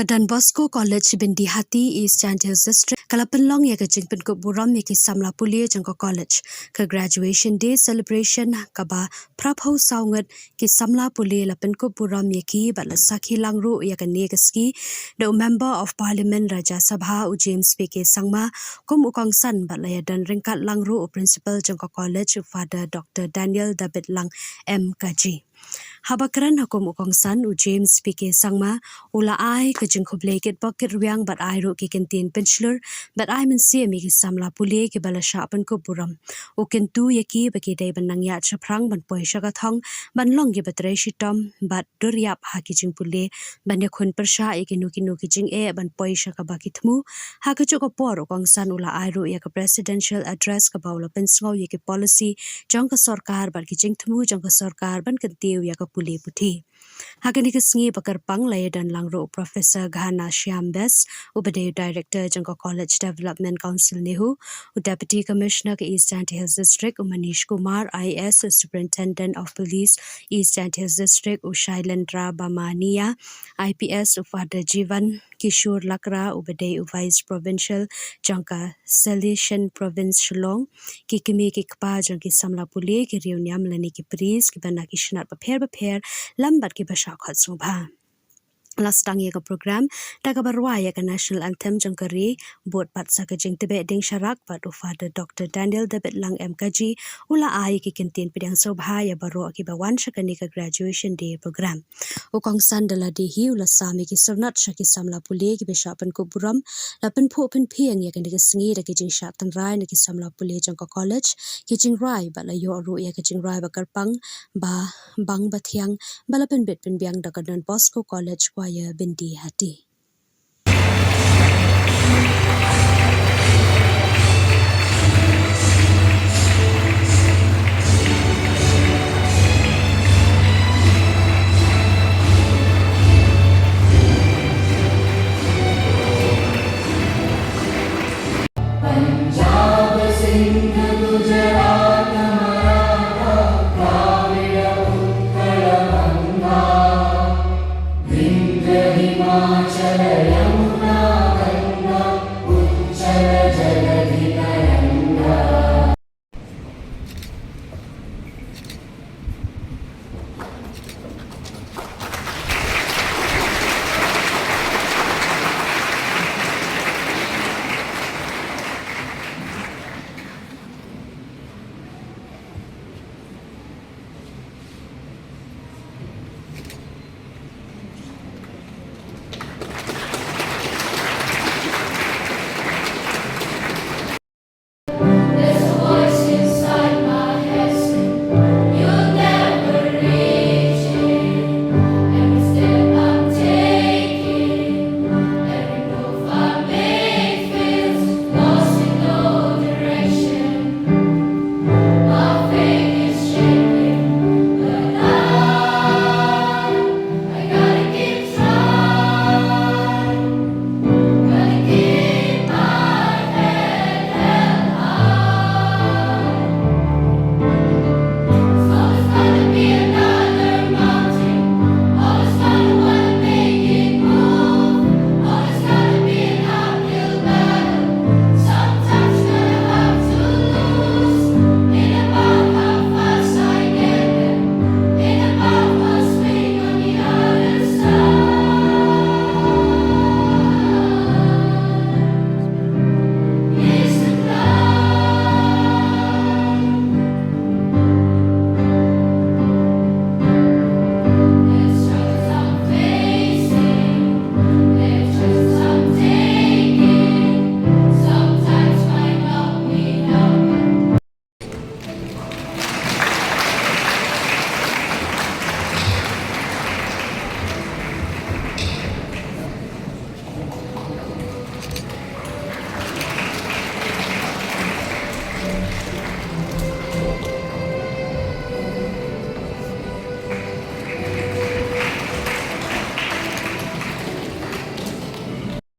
Don Bosco College Byndihati East Hills District kala Pynlong ya kajing penkut buram ya ki samla pulia jangko college ke graduation day celebration kaba prapho saungat ki samla pulia la penkut buram ya ki batla sakhi langru ya kane kaski the member of parliament Raja Sabha u James PK sangma kum ukong san batla ya dan ringkat langru u principal jangko college Father Dr. Daniel David Lang MKG Habakaran hukum ukong san u James PK sangma ula ai kajing kubleket pocket riang bat ai ro ki kentin penslur bat ai mynsiem ki samla pule ki balasha pan ko buram u kentu yaki baki dai banang ya chaprang ban poi shaga thong ban long ki batre shitom bat duriap ha ki jing pule ban ya khun persha ki nu ki jing e ban poi shaga baki thmu ha ka ko por ukong san ula ai ro ya ka presidential address ka baula pensngau ye ki policy jong ka sarkar bat ki jing thmu jong ka sarkar ban kentiu ya ka pule puthi Hakani kesngi bakar pang laya dan langro Professor Ghana Shyambes, Ubade Director Jangko College Development Council Nehu, Deputy Commissioner ke Eastern Hills District Manish Kumar IS Superintendent of Police Eastern Hills District Shailendra Bamania, IPS Father Jivan Kishore Lakra Ubade Vice Provincial Jangka Salishan Province Shillong, Kikimi Kikpa Jangki Samla Puli ki Riunyam Lani ki Pris ki Banaki Shnat Paper lambat ki basha khat subha last tang ye ka program ta ka barwa ye ka national anthem jangkari bot pat sa ka jing tebe ding sharak pat u Father Dr. Daniel David Lang MKG ula ai ki kentin pidang sobha ya baro ki bawan shakani ka graduation day program u kongsan dala de hi ula sami ki surnat shaki samla pule ki besha pan ko buram la pen pho pen phiang ye ka ni ka singi da ki jing sha tan rai na ki samla pule jangka college ki jing rai ba la yo ru ye ka jing rai ba karpang ba bang bathiang balapen bet pen biang da Don Bosco College Byndihati